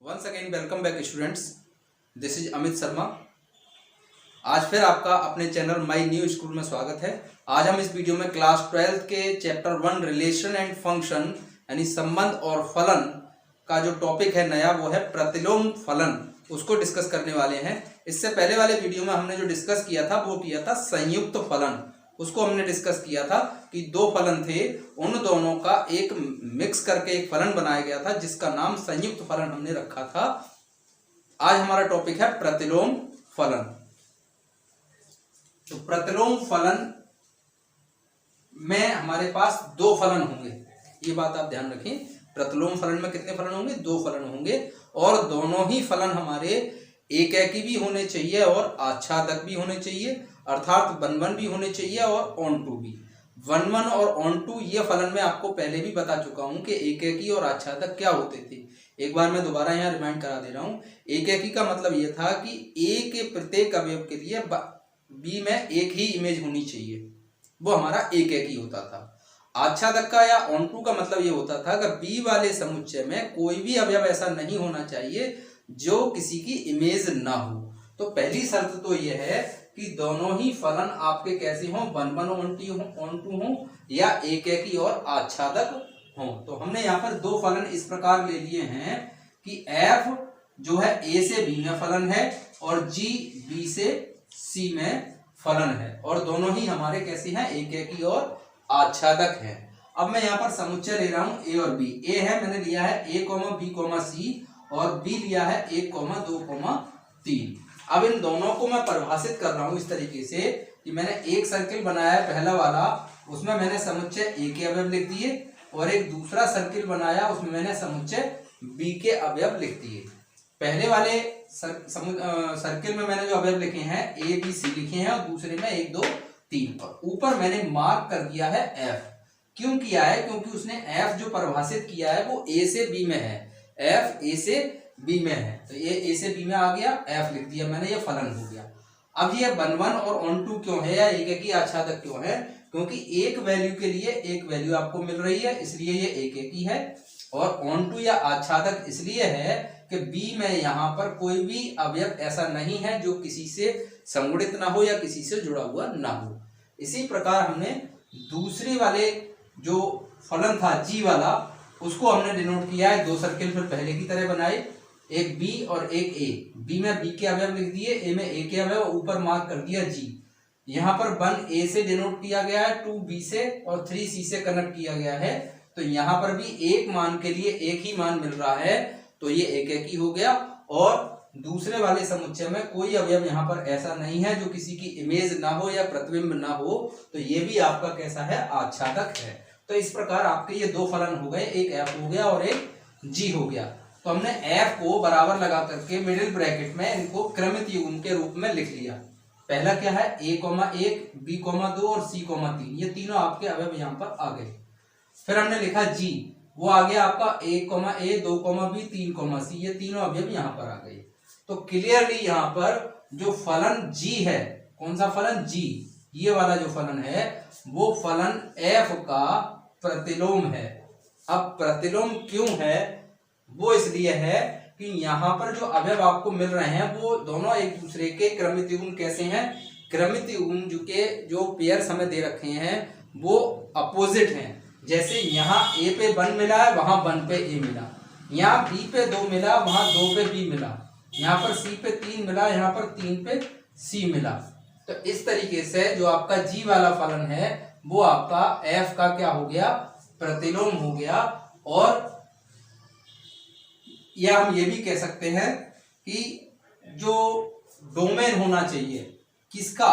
Once again welcome back students, this is Amit Sharma. आज फिर आपका अपने चैनल माय न्यू स्कूल में स्वागत है। आज हम इस वीडियो में क्लास 12 के चैप्टर 1 रिलेशन एंड फंक्शन यानी संबंध और फलन का जो टॉपिक है नया वो है प्रतिलोम फलन, उसको डिस्कस करने वाले हैं। इससे पहले वाले वीडियो में हमने जो डिस्कस किया था वो किया था संयुक्त फलन। उसको हमने डिस्कस किया था कि दो फलन थे, उन दोनों का एक मिक्स करके एक फलन बनाया गया था जिसका नाम संयुक्त फलन हमने रखा था। आज हमारा टॉपिक है प्रतिलोम फलन। तो प्रतिलोम फलन में हमारे पास दो फलन होंगे, ये बात आप ध्यान रखें। प्रतिलोम फलन में कितने फलन होंगे? दो फलन होंगे, और दोनों ही फलन हमारे एकेकी भी होने चाहिए और आच्छादक भी होने चाहिए, अर्थात 1 भी होने चाहिए और ऑन टू भी। 1 और ऑन टू ये फलन मैं आपको पहले भी बता चुका हूं कि एकेकी और आच्छादक क्या होते थे। एक बार मैं दोबारा यहाँ रिमाइंड करा दे रहा हूं। एकेकी का मतलब ये था कि ए के प्रत्येक अवयव के लिए बी में एक ही इमेज होनी चाहिए, वो हमारा एकेकी होता था। आच्छादक का या ऑन टू का मतलब ये होता था कि बी वाले समुच्चय में कोई भी अवयव ऐसा नहीं होना चाहिए जो किसी की इमेज ना हो। तो पहली शर्त तो ये है कि दोनों ही फलन आपके कैसे हों, 1 ऑन टू हो या एकेकी और आच्छादक हो। तो हमने यहाँ पर दो फलन इस प्रकार ले लिए हैं कि f जो है a से b में फलन है और g b से c में फलन है, और दोनों ही हमारे कैसे हैं? एकेकी और आच्छादक है। अब मैं यहाँ पर समुच्चय ले रहा हूँ a और b। a है, मैंने लिया है a, b, c, और b लिया है 1, 2, 3। अब इन दोनों को मैं परिभाषित कर रहा हूं इस तरीके से कि मैंने एक सर्किल बनाया है पहला वाला, उसमें मैंने समुच्चय ए के अवयव लिख दिए, और एक दूसरा सर्किल बनाया उसमें मैंने समुच्चय बी के अवयव लिख दिए। पहले वाले सर्किल में मैंने जो अवयव लिखे हैं ए बी सी लिखे हैं, और दूसरे में 1, 2, 3, और ऊपर मैंने मार्क कर दिया है एफ। क्यों किया है? क्योंकि उसने एफ जो परिभाषित किया है वो ए से बी में है, एफ ए से बी में है, तो ये ए से बी में आ गया, एफ लिख दिया मैंने, ये फलन हो गया। अब ये 1 और ऑन टू क्यों है या एकेकी आच्छादक क्यों है? क्योंकि एक वैल्यू के लिए एक वैल्यू आपको मिल रही है, इसलिए ये एकेकी है। और ऑन टू या आच्छादक इसलिए है कि बी में यहाँ पर कोई भी अवयव ऐसा नहीं है जो किसी से संगुणित ना हो या किसी से जुड़ा हुआ ना हो। इसी प्रकार हमने दूसरे वाले जो फलन था जी वाला, उसको हमने डिनोट किया है, 2 सर्किल फिर पहले की तरह बनाए, एक बी और एक ए। बी में बी के अवयव लिख दिए, ए में ए के अवयव, ऊपर मार्क कर दिया जी। यहाँ पर 1 ए से डिनोट किया गया है, 2 बी से और 3 सी से कनेक्ट किया गया है। तो यहाँ पर भी एक मान के लिए एक ही मान मिल रहा है, तो ये एकेकी हो गया। और दूसरे वाले समुच्चय में कोई अवयव यहाँ पर ऐसा नहीं है जो किसी की इमेज ना हो या प्रतिबिंब ना हो, तो ये भी आपका कैसा है? आच्छादक है। तो इस प्रकार आपके ये दो फलन हो गए, एक एफ हो गया और एक जी हो गया। तो हमने f को बराबर लगा करके मिडिल ब्रैकेट में इनको क्रमित युग्म के रूप में लिख लिया। पहला क्या है? a, 1, b, 2 और c, 3, ये तीनों आपके अवयव यहाँ पर आ गए। फिर हमने लिखा g, वो आ गया आपका a, 2, b, 3, c, ये तीनों अवयव यहाँ पर आ गए। तो क्लियरली यहाँ पर जो फलन g है, कौन सा फलन? g, ये वाला जो फलन है वो फलन f का प्रतिलोम है। अब प्रतिलोम क्यों है? वो इसलिए है कि यहाँ पर जो अवयव आपको मिल रहे हैं वो दोनों एक दूसरे के क्रमित युग्म कैसे हैं? क्रमित युग्म जो पेयर्स हमें दे रखे हैं वो अपोजिट हैं। जैसे यहाँ a पे 1 मिला है, वहां 1 पे a मिला, यहाँ b पे 2 मिला, वहां 2 पे b मिला, यहाँ पर c पे 3 मिला, यहाँ पर 3 पे c मिला। तो इस तरीके से जो आपका g वाला फलन है वो आपका f का क्या हो गया? प्रतिलोम हो गया। और या हम ये भी कह सकते हैं कि जो डोमेन होना चाहिए किसका?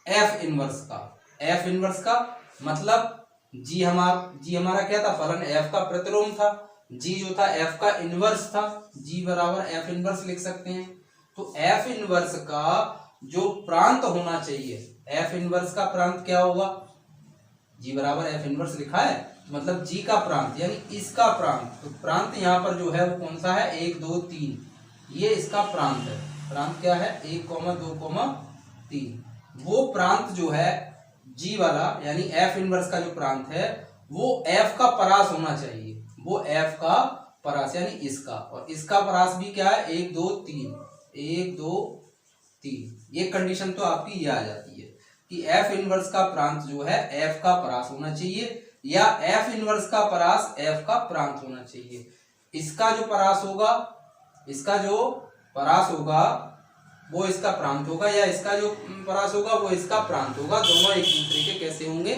एफ इनवर्स का। एफ इनवर्स का मतलब जी हमारा क्या था? फलन एफ का प्रतिलोम था। जी जो था एफ का इनवर्स था, जी बराबर एफ इनवर्स लिख सकते हैं। तो एफ इनवर्स का जो प्रांत होना चाहिए, एफ इनवर्स का प्रांत क्या होगा? जी बराबर एफ इनवर्स लिखा है, मतलब जी का प्रांत यानी इसका प्रांत। तो प्रांत यहाँ पर जो है वो कौन सा है? 1, 2, 3, ये इसका प्रांत है। प्रांत क्या है? 1, 2, 3। वो प्रांत जो है जी वाला यानी एफ इनवर्स का जो प्रांत है वो एफ का परास होना चाहिए, वो एफ का परास यानी इसका, और इसका परास भी क्या है 1 2 3, 1 2 3। ये कंडीशन तो आपकी ये आ जाती है कि एफ इनवर्स का प्रांत जो है एफ का परास होना चाहिए, या एफ इनवर्स का परास एफ का प्रांत होना चाहिए। इसका जो परास होगा, इसका जो परास होगा वो इसका प्रांत होगा, या इसका जो परास होगा वो इसका प्रांत होगा। दोनों एक दूसरे के कैसे होंगे,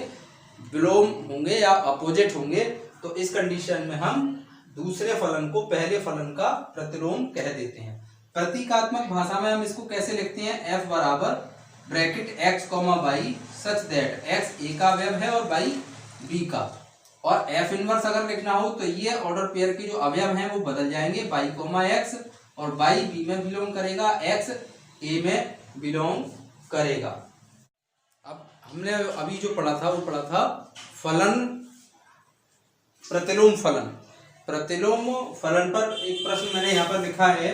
विलोम होंगे या अपोजिट होंगे। तो इस कंडीशन में हम दूसरे फलन को पहले फलन का प्रतिलोम कह देते हैं। प्रतीकात्मक भाषा में हम इसको कैसे लिखते हैं, एफ बराबर bracket x comma y such that x A का अवयव है और वाई बी का। और एफ इनवर्स अगर लिखना हो तो ये ऑर्डर पेयर के जो अवयव हैं वो बदल जाएंगे, वाई कोमा एक्स, और वाई बी में बिलोंग करेगा, एक्स ए में बिलोंग करेगा। अब हमने अभी जो पढ़ा था वो पढ़ा था फलन, प्रतिलोम फलन। प्रतिलोम फलन पर एक प्रश्न मैंने यहाँ पर लिखा है,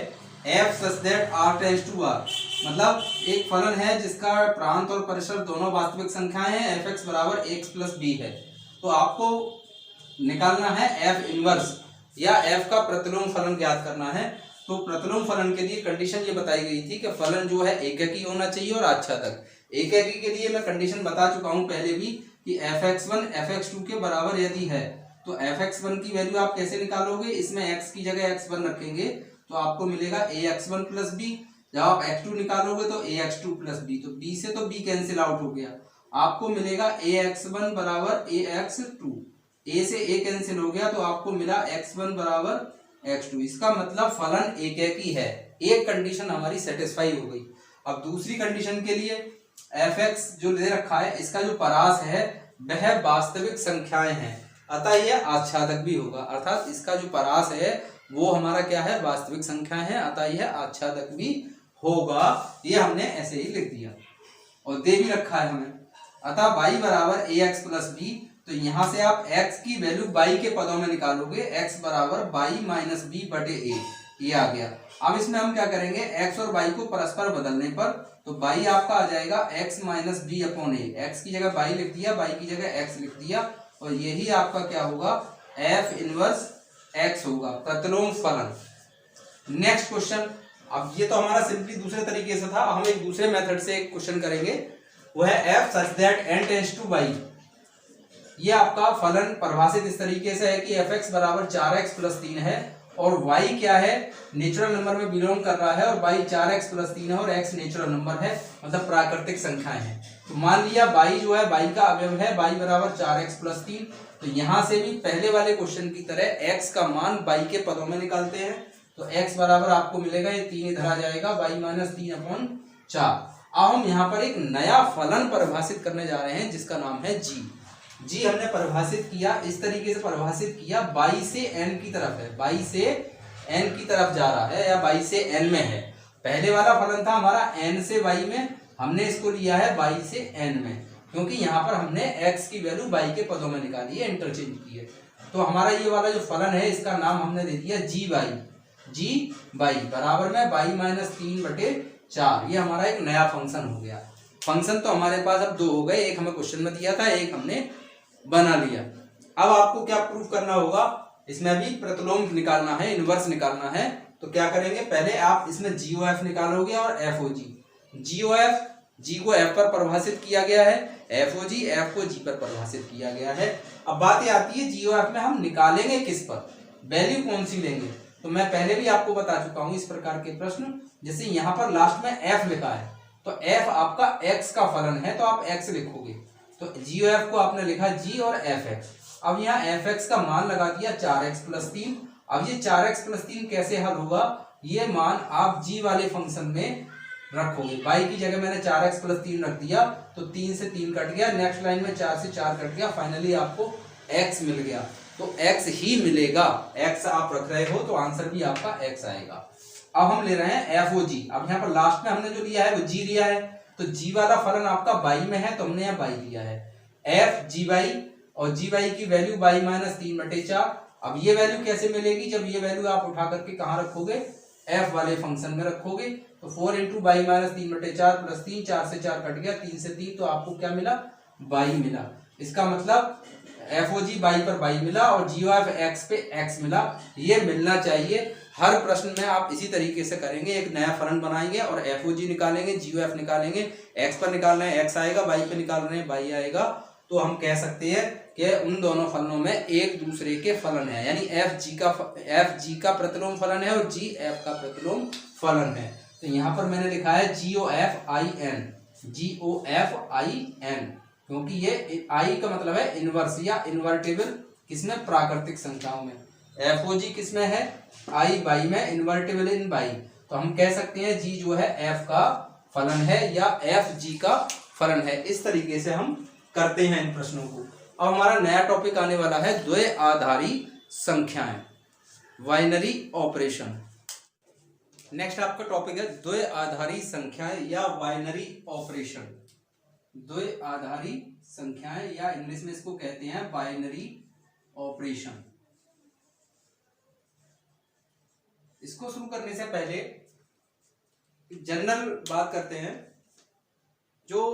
F such that R tends to R. मतलब एक फलन है जिसका प्रांत और परिसर दोनों वास्तविक संख्याएं हैं, एफ एक्स बराबर एक्स प्लस बी है। तो आपको निकालना है एफ इनवर्स या एफ का प्रतिलोम फलन ज्ञात करना है। तो प्रतिलोम फलन के लिए कंडीशन ये बताई गई थी कि फलन जो है एककी होना चाहिए और आच्छादक। एककी के लिए मैं कंडीशन बता चुका हूं पहले भी कि fx1 fx2 के बराबर यदि है तो fx1 की वैल्यू आप कैसे निकालोगे, इसमें x की जगह x1 रखेंगे तो आपको मिलेगा ax1 प्लस बी। जब आप x2 निकालोगे तो ax2 प्लस बी, तो b से तो b कैंसिल आउट हो गया, आपको मिलेगा ax1 बराबर ax2, a से a कैंसिल हो गया तो आपको मिला x1 बराबर x2। इसका मतलब फलन एकैकी है। एक कंडीशन हमारी सेटिस्फाई हो गई। अब दूसरी कंडीशन के लिए fx जो दे रखा है इसका जो परास है वह वास्तविक संख्याएं हैं, अतः यह आच्छादक भी होगा। अर्थात इसका जो परास है वो हमारा क्या है, वास्तविक संख्या है, अतः यह आच्छादक भी होगा। ये हमने ऐसे ही लिख दिया और दे भी रखा है हमें। अतः y बराबर ax प्लस बी, तो यहां से आप x की वैल्यू y के पदों में निकालोगे, x बराबर y माइनस बी बटे a, ये आ गया। अब इसमें हम क्या करेंगे, x और y को परस्पर बदलने पर तो y आपका आ जाएगा x माइनस बी अपॉन ए, x की जगह y लिख दिया, y की जगह x लिख दिया, और यही आपका क्या होगा, f इनवर्स x होगा, प्रतिलोम फलन। नेक्स्ट क्वेश्चन, अब ये तो हमारा सिंपली दूसरे तरीके से था, हम एक दूसरे मेथड से एक क्वेश्चन करेंगे, वो है f such that n tends to y। ये आपका फलन परिभाषित इस तरीके से है कि fx बराबर 4x प्लस 3 है और y क्या है, नेचुरल नंबर में बिलोंग कर रहा है, और y 4x प्लस 3 है और x नेचुरल नंबर है, मतलब प्राकृतिक संख्याएं हैं। तो मान लिया y जो है y का अवयव है, y बराबर 4x प्लस 3। तो यहाँ से भी पहले वाले क्वेश्चन की तरह x का मान y के पदों में निकालते हैं। तो x बराबर आपको मिलेगा, ये 3 इधर आ जाएगा, y माइनस 3 अपॉन 4। अब हम यहाँ पर एक नया फलन परिभाषित करने जा रहे हैं जिसका नाम है g। जी हमने परिभाषित किया, इस तरीके से परिभाषित किया, y से n की तरफ है, y से n की तरफ जा रहा है या y से n में है। पहले वाला फलन था हमारा n से y में, हमने इसको लिया है y से n में, क्योंकि यहाँ पर हमने x की वैल्यू y के पदों में निकाली है, इंटरचेंज की है। तो हमारा ये वाला जो फलन है इसका नाम हमने दे दिया जी वाई बराबर में y माइनस 3 बटे 4। ये हमारा एक नया फंक्शन हो गया। फंक्शन तो हमारे पास अब 2 हो गए, एक हमें क्वेश्चन में दिया था, एक हमने बना लिया। अब आपको क्या प्रूफ करना होगा, इसमें अभी प्रतिलोम निकालना है, इनवर्स निकालना है। तो क्या करेंगे, पहले आप इसमें GOF निकालोगे और FOG। GOF, G को F पर परिभाषित किया गया है, FOG, F को G पर परिभाषित किया गया है। अब बात ये आती है GOF में हम निकालेंगे किस पर, वैल्यू कौन सी लेंगे। तो मैं पहले भी आपको बता चुका हूं इस प्रकार के प्रश्न, जैसे यहाँ पर लास्ट में F लिखा है तो F आपका X का फलन है तो आप X लिखोगे। तो GOF को आपने लिखा G और FX। अब यहाँ FX का मान लगा दिया 4x प्लस 3। अब ये 4x प्लस 3 कैसे हल होगा, ये मान आप G वाले फंक्शन में रखोगे। y की जगह मैंने 4x प्लस 3 रख दिया तो 3 से 3 कट गया, नेक्स्ट लाइन में 4 से 4 कट गया, फाइनली आपको x मिल गया। तो x ही मिलेगा, x आप रख रहे हो तो आंसर भी आपका x आएगा। अब हम ले रहे हैं FOG। अब यहाँ पर लास्ट में हमने जो लिया है वो G लिया है, तो G वाला फलन आपका y में है तो हमने यहाँ y लिया है, FGY, और GY की वैल्यू y माइनस 3 बटे 4। अब ये वैल्यू कैसे मिलेगी, जब ये वैल्यू आप उठा करके कहाँ रखोगे, F वाले फंक्शन में रखोगे। तो 4 इंटू y माइनस 3 बटे 4 प्लस 3, 4 से 4 कट गया, 3 से 3, तो आपको क्या मिला, y मिला। इसका मतलब एफ ओ जी वाई पर वाई मिला और जी ऑफ एक्स पे एक्स मिला, ये मिलना चाहिए। हर प्रश्न में आप इसी तरीके से करेंगे, एक नया फलन बनाएंगे और एफ ओ जी निकालेंगे, जी ओ एफ निकालेंगे, एक्स पर निकालना है एक्स आएगा, वाई पे निकाल रहे हैं वाई आएगा, तो हम कह सकते हैं कि उन दोनों फलनों में एक दूसरे के फलन है, यानी एफ जी का प्रतिलोम फलन है और जी एफ का प्रतिलोम फलन है। तो यहाँ पर मैंने लिखा है G O F I N, G O F I N, क्योंकि ये आई का मतलब है इनवर्स या इन्वर्टेबल, किसमें, प्राकृतिक संख्याओं में। एफ ओ जी किसमें है, आई बाई में, इन्वर्टेबल इन बाई, तो हम कह सकते हैं जी जो है एफ का फलन है या एफ जी का फलन है। इस तरीके से हम करते हैं इन प्रश्नों को। अब हमारा नया टॉपिक आने वाला है द्वैआधारी संख्याएं, बाइनरी ऑपरेशन। नेक्स्ट आपका टॉपिक है द्वैआधारी संख्याएं या बाइनरी ऑपरेशन। द्वैआधारी संख्याएं या इंग्लिश में इसको कहते हैं बाइनरी ऑपरेशन। इसको शुरू करने से पहले जनरल बात करते हैं। जो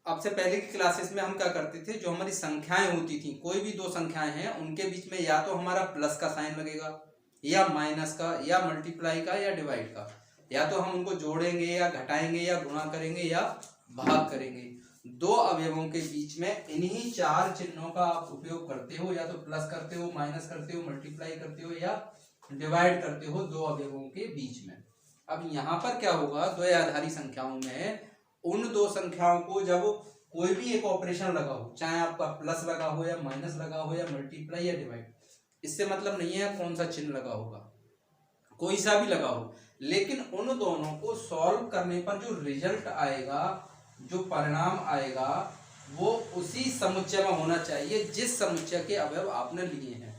आपसे पहले की क्लासेस में हम क्या करते थे, जो हमारी संख्याएं होती थी, कोई भी दो संख्याएं हैं उनके बीच में या तो हमारा प्लस का साइन लगेगा या माइनस का या मल्टीप्लाई का या डिवाइड का, या तो हम उनको जोड़ेंगे या घटाएंगे या गुणा करेंगे या भाग करेंगे। दो अवयवों के बीच में इन्हीं चार चिन्हों का आप उपयोग करते हो, या तो प्लस करते हो, माइनस करते हो, मल्टीप्लाई करते हो या डिवाइड करते हो दो अवयवों के बीच में। अब यहाँ पर क्या होगा, द्वैआधारी संख्याओं में उन दो संख्याओं को जब कोई भी एक ऑपरेशन लगा हो, चाहे आपका प्लस लगा हो या माइनस लगा हो या मल्टीप्लाई या डिवाइड, इससे मतलब नहीं है कौन सा चिन्ह लगा होगा, कोई सा भी लगा हो, लेकिन उन दोनों को सॉल्व करने पर जो रिजल्ट आएगा, जो परिणाम आएगा, वो उसी समुच्चय में होना चाहिए जिस समुच्चय के अवयव आपने लिए हैं।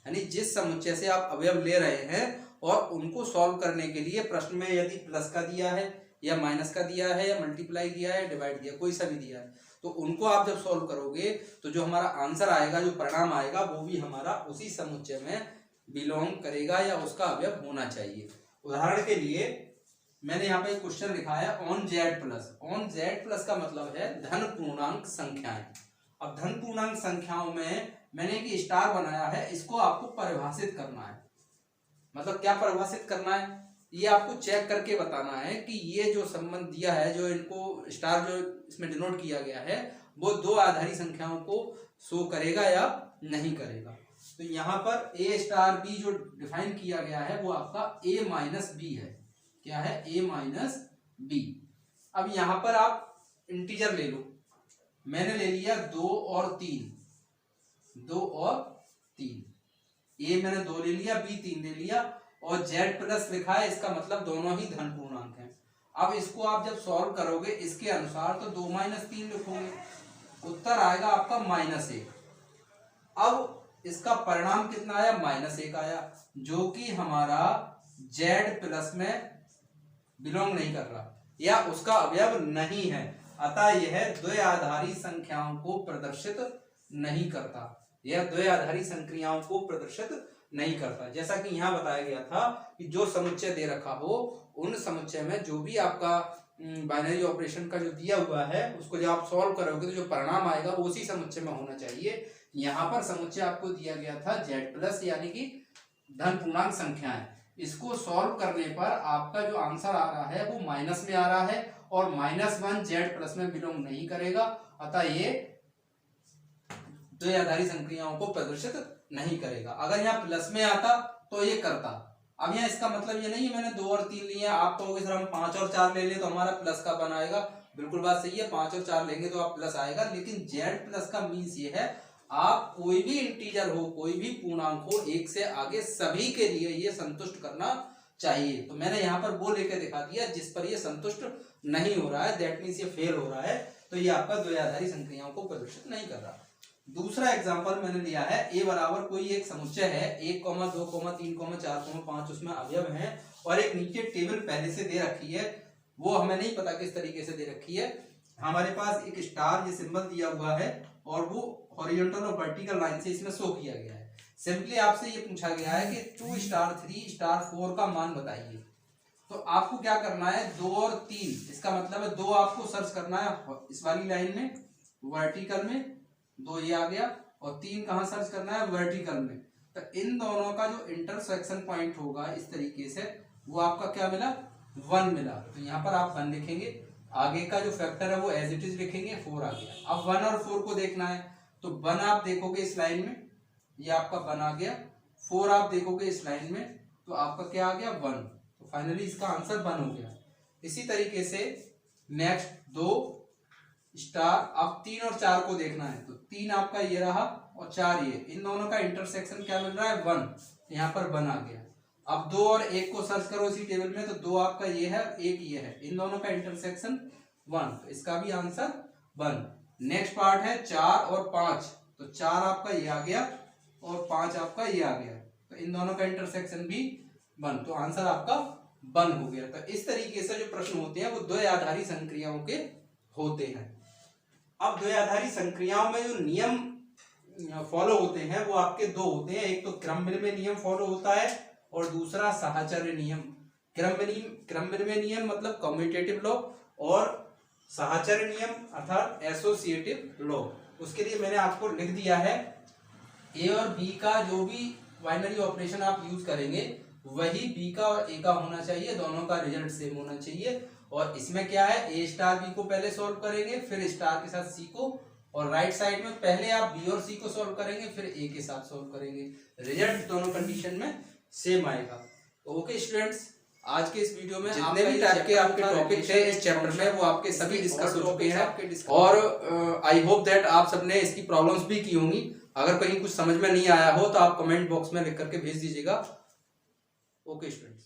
यानी जिस समुच्चय से आप अवयव ले रहे हैं और उनको सॉल्व करने के लिए प्रश्न में यदि प्लस का दिया है या माइनस का दिया है या मल्टीप्लाई दिया है, डिवाइड दिया, कोई सा भी दिया है, तो उनको आप जब सॉल्व करोगे तो जो हमारा आंसर आएगा, जो परिणाम आएगा, वो भी हमारा उसी समुच्चय में बिलोंग करेगा या उसका अवयव होना चाहिए। उदाहरण के लिए मैंने यहाँ पे एक क्वेश्चन लिखा है on Z plus. On Z plus का मतलब है धन पूर्णांक संख्याएं। अब धन पूर्णांक संख्याओं में मैंने एक स्टार बनाया है, इसको आपको परिभाषित करना है। मतलब क्या परिभाषित करना है, ये आपको चेक करके बताना है कि ये जो संबंध दिया है, जो इनको स्टार जो इसमें डिनोट किया गया है, वो दो आधारी संख्याओं को शो करेगा या नहीं करेगा। तो यहाँ पर ए स्टार बी जो डिफाइन किया गया है वो आपका ए माइनस बी है। क्या है, ए माइनस बी। अब यहाँ पर आप इंटीजर ले लो, मैंने ले लिया 2 और 3, 2 और 3, ए मैंने 2 ले लिया, बी 3 ले लिया और जेड प्लस लिखा है, इसका मतलब दोनों ही धन पूर्णांक हैं। अब इसको आप जब सॉल्व करोगे इसके अनुसार तो 2 माइनस 3 लिखोगे, उत्तर आएगा आपका -1। अब इसका परिणाम कितना आया, -1 आया, जो कि हमारा जेड प्लस में बिलोंग नहीं कर रहा या उसका अवयव नहीं है, अतः यह द्वैआधारी संख्याओं को प्रदर्शित नहीं करता। यह द्वैआधारी संख्याओं को प्रदर्शित नहीं करता। जैसा कि यहाँ बताया गया था कि जो समुच्चय दे रखा हो, उन समुच्चय में जो भी आपका बाइनरी ऑपरेशन का जो दिया हुआ है, उसको जब आप सॉल्व करोगे तो जो परिणाम आएगा वो उसी समुच्चय में होना चाहिए। यहाँ पर समुच्चय आपको दिया गया था जेड प्लस, यानी कि धन पूर्णांक संख्याएं। इसको सॉल्व करने पर आपका जो आंसर आ रहा है वो माइनस में आ रहा है और -1 जेड प्लस में बिलोंग नहीं करेगा, अतः ये द्वैआधारी संख्याओं को प्रदर्शित नहीं करेगा। अगर यहाँ प्लस में आता तो ये करता। अब यहाँ इसका मतलब ये नहीं है मैंने 2 और 3 लिए, आप कहोगे सर हम 5 और 4 ले लें तो हमारा प्लस का बन आएगा। बिल्कुल बात सही है, 5 और 4 लेंगे तो आप प्लस आएगा, लेकिन जेड प्लस का मीन्स ये है आप कोई भी इंटीजर हो, कोई भी पूर्णांक हो, 1 से आगे सभी के लिए ये संतुष्ट करना चाहिए। तो मैंने यहाँ पर वो लेकर दिखा दिया जिस पर ये संतुष्ट नहीं हो रहा है, दैट मीन्स ये फेल हो रहा है, तो ये आपका द्वैआधारी संख्याओं को प्रदर्शित नहीं कर रहा। दूसरा एग्जांपल मैंने लिया है, ए बराबर कोई एक समुच्चय है, 1, 2, 3, 4, 5 उसमें अवयव हैं और एक नीचे टेबल पहले से दे रखी है, वो हमें नहीं पता किस तरीके से दे रखी है। हमारे पास एक स्टार ये सिंबल दिया हुआ है और वो हॉरिजॉन्टल और वर्टिकल लाइन से इसमें शो किया गया है। सिंपली आपसे ये पूछा गया है कि 2 स्टार 3 स्टार 4 का मान बताइए। तो आपको क्या करना है, 2 और 3, इसका मतलब है 2 आपको सर्च करना है इस वाली लाइन में वर्टिकल में 2 ये आ गया, और 3 कहाँ सर्च करना है, वर्टिकल में। तो इन दोनों का जो इंटरसेक्शन पॉइंट होगा इस तरीके से, वो आपका क्या मिला, 1 मिला। तो यहाँ पर आप 1 लिखेंगे, आगे का जो फैक्टर है वो एज इट इज लिखेंगे, 4 आ गया। अब 1 और 4 को देखना है, तो 1 आप देखोगे इस लाइन में, ये आपका 1 आ गया, 4 आप देखोगे इस लाइन में, तो आपका क्या आ गया, 1। तो फाइनली इसका आंसर 1 हो गया। इसी तरीके से नेक्स्ट 2 स्टार, अब 3 और 4 को देखना है, तो 3 आपका ये रहा और 4 ये, इन दोनों का इंटरसेक्शन क्या मिल रहा है, 1। यहाँ पर 1 आ गया। अब 2 और 1 को सर्च करो इसी टेबल में, तो 2 आपका ये है, 1 ये है, इन दोनों का इंटरसेक्शन 1, तो इसका भी आंसर 1। नेक्स्ट पार्ट है 4 और 5, तो 4 आपका ये आ गया और 5 आपका ये आ गया, तो इन दोनों का इंटरसेक्शन भी 1, तो आंसर आपका 1 हो गया। तो इस तरीके से जो प्रश्न होते हैं वो द्वयाधारी संक्रियाओं के होते हैं। अब द्वयाधारी संक्रियाओं में जो नियम फॉलो होते हैं वो आपके 2 होते हैं, एक तो क्रमविनिमय नियम फॉलो होता है और दूसरा साहचर्य नियम। क्रमविनिमय नियम मतलब कम्यूटेटिव लॉ, और साहचर्य नियम अर्थात एसोसिएटिव लॉ। उसके लिए मैंने आपको लिख दिया है, ए और बी का जो भी बाइनरी ऑपरेशन आप यूज करेंगे वही बी का और ए का होना चाहिए, दोनों का रिजल्ट सेम होना चाहिए। और इसमें क्या है, ए स्टार बी को पहले सॉल्व करेंगे, फिर स्टार के साथ सी को, और राइट साइड में पहले आप बी और सी को सॉल्व करेंगे, फिर ए के साथ सॉल्व करेंगे, रिजल्ट दोनों कंडीशन में सेम आएगा। ओके स्टूडेंट्स, आज के इस वीडियो में जितने भी टाइप के आपके टॉपिक थे इस चैप्टर में वो आपके सभी डिस्कस हो चुके हैं, और आई होप दैट आप सबने इसकी प्रॉब्लम्स भी की होंगी। अगर कहीं कुछ समझ में नहीं आया हो तो आप कमेंट बॉक्स में लिख करके भेज दीजिएगा। Okay students.